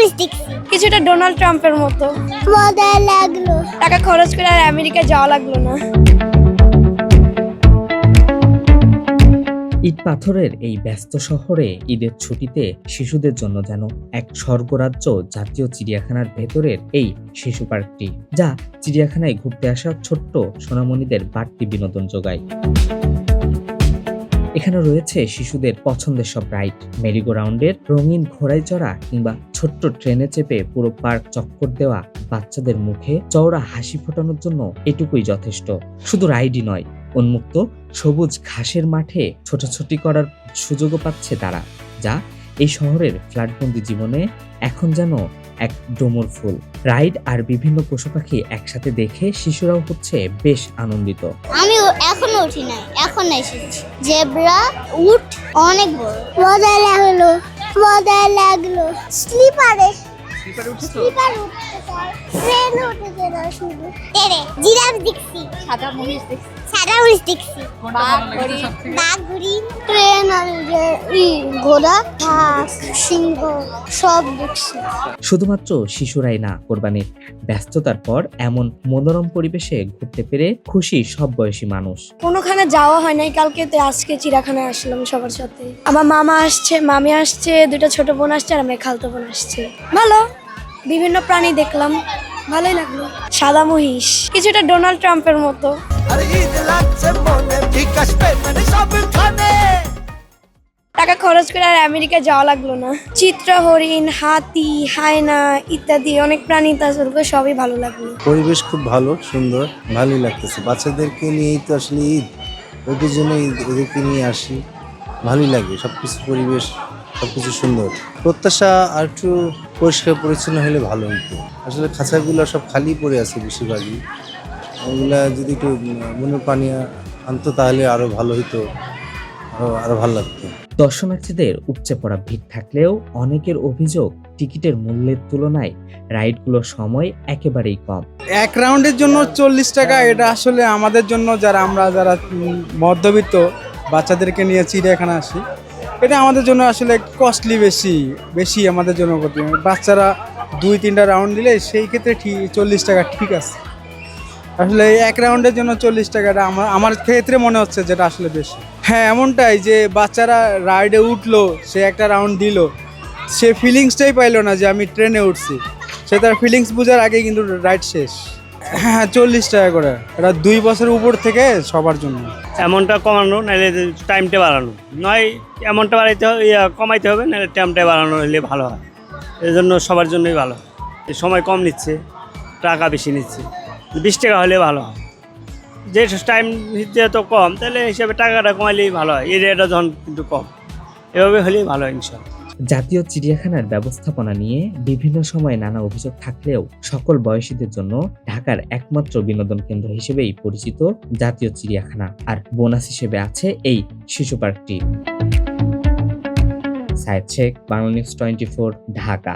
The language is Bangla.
উইচ দেখছি, কিছুটা ডোনাল্ড ট্রাম্পের মতো। মজা লাগলো। টাকা খরচ করে আর আমেরিকায় যাওয়া লাগলো না। ইট পাথরের এই ব্যস্ত শহরে ঈদের ছুটিতে শিশুদের জন্য যেন এক স্বর্গরাজ্য জাতীয় চিড়িয়াখানার ভেতরের এই শিশু পার্কটি, যা চিড়িয়াখানায় ঘুরতে আসা ছোট্ট সোনামণিদের বাড়তি বিনোদন যোগায়। এখানে রয়েছে শিশুদের পছন্দের সব রাইড, মেরিগো রাউন্ডের রঙিন ঘোড়ায় চড়া কিংবা ছোট্ট ট্রেনে চেপে পুরো পার্ক চক্কর দেওয়া। বাচ্চাদের মুখে চওড়া হাসি ফোটানোর জন্য এটুকুই যথেষ্ট। শুধু রাইডই নয়, উন্মুক্ত সবুজ ঘাসের মাঠে ছোটাছুটি করার সুযোগও পাচ্ছে তারা, যা এই শহরের ফ্ল্যাটবন্দি জীবনে এখন যেন এক ডোমর ফুল। রাইড আর বিভিন্ন পশু পাখি একসাথে দেখে শিশুরাও হচ্ছে বেশ আনন্দিত। আমি এখনো উঠি নাই, এখন এসেছি। জেব্রা, উট অনেক বড়। মজা লাগলো, মজা লাগলো। স্লিপারে স্লিপার উঠতে চাই, ট্রেন উঠতে না শুধু। জিরাফ দেখছি, সাদা মহিষ দেখছি, বাঘ, হরিণ, ট্রেন আর ঘোড়া, হাঁস, সিংহ সব দেখছি। শুধুমাত্র শিশুরাই না, কোরবানির ব্যস্ততার পর এমন মনোরম পরিবেশে ঘুরতে পেরে খুশি সব বয়সী মানুষ। কোনোখানে যাওয়া হয় নাই কালকে, তো আজকে চিড়িয়াখানায় আসলাম সবার সাথে। আমার মামা আসছে, মামি আসছে, দুটো ছোট বোন আসছে আর আমার খালতো বোন আসছে। ভালো, বিভিন্ন প্রাণী দেখলাম, ভালোই লাগলো। সাদা মহিষ, কিছুটা ডোনাল্ড ট্রাম্পের মতো। টাকা খরচ করে আর আমেরিকায় যাওয়া লাগলো না। চিত্র হরিণ, হাতি, হায়না ইত্যাদি অনেক প্রাণী তাছাড়া সবই ভালো লাগলো। পরিবেশ খুব ভালো, সুন্দর, ভালোই লাগতেছে। বাচ্চাদেরকে নিয়েই তো আসলে ঈদ, ওদের জন্য এদেরকে নিয়ে আসি, ভালোই লাগে। সবকিছু পরিবেশ, সবকিছু সুন্দর। প্রত্যাশা আর একটু পরিষ্কার পরিচ্ছন্ন হলে ভালো হতো। আসলে খাঁচাগুলো সব খালি পড়ে আছে বেশিরভাগই। ওগুলা যদি একটু মনের পানি আনতো তাহলে আরো ভালো হতো, আরো ভালো লাগতো। দর্শনার্থীদের উপচে পড়া ভিড় থাকলেও অনেকের অভিযোগ টিকিটের মূল্যের তুলনায় রাইডগুলোর সময় একেবারেই কম। এক রাউন্ডের জন্য 40 টাকা, এটা আসলে আমাদের জন্য যারা মধ্যবিত্ত বাচ্চাদেরকে নিয়ে চিড়িয়াখানা আসি, এটা আমাদের জন্য আসলে কস্টলি বেশি আমাদের জন্য করতে। বাচ্চারা 2-3টা রাউন্ড দিলে সেই ক্ষেত্রে 40 টাকা ঠিক আছে। আসলে এক রাউন্ডের জন্য 40 টাকাটা আমার ক্ষেত্রে মনে হচ্ছে যেটা আসলে বেশি। হ্যাঁ, এমনটাই যে বাচ্চারা রাইডে উঠলো, সে একটা রাউন্ড দিল, সে ফিলিংসটাই পাইলো না যে আমি ট্রেনে উঠছি। সে তার ফিলিংস বোঝার আগেই কিন্তু রাইড শেষ। হ্যাঁ, 40 টাকা করে, এটা 2 বছর উপর থেকে সবার জন্য। অ্যামাউন্টটা কমানো, নাহলে টাইমটা বাড়ানো, নয় অ্যামাউন্টটা বাড়াইতে হবে, কমাইতে হবে, নাহলে টাইমটা বাড়ানো হলে ভালো হয়। এই জন্য সবার জন্যই ভালো। এই সময় কম নিচ্ছে, টাকা বেশি নিচ্ছে। 20 টাকা হলে ভালো হয়। যে টাইম যেহেতু কম, তাহলে হিসাবে টাকাটা কমাইলেই ভালো হয়। এরিয়াটা যখন কিন্তু কম, এভাবে হলেই ভালো হয় ইনশাল্লাহ। জাতীয় চিড়িয়াখানার ব্যবস্থাপনা নিয়ে বিভিন্ন সময় নানা অভিযোগ থাকলেও সকল বয়সীদের জন্য ঢাকার একমাত্র বিনোদন কেন্দ্র হিসেবেই পরিচিত জাতীয় চিড়িয়াখানা। আর বোনাস হিসেবে আছে এই শিশু পার্কটি। সায়েদ শেখ, বাংলা নিউজ 24, ঢাকা।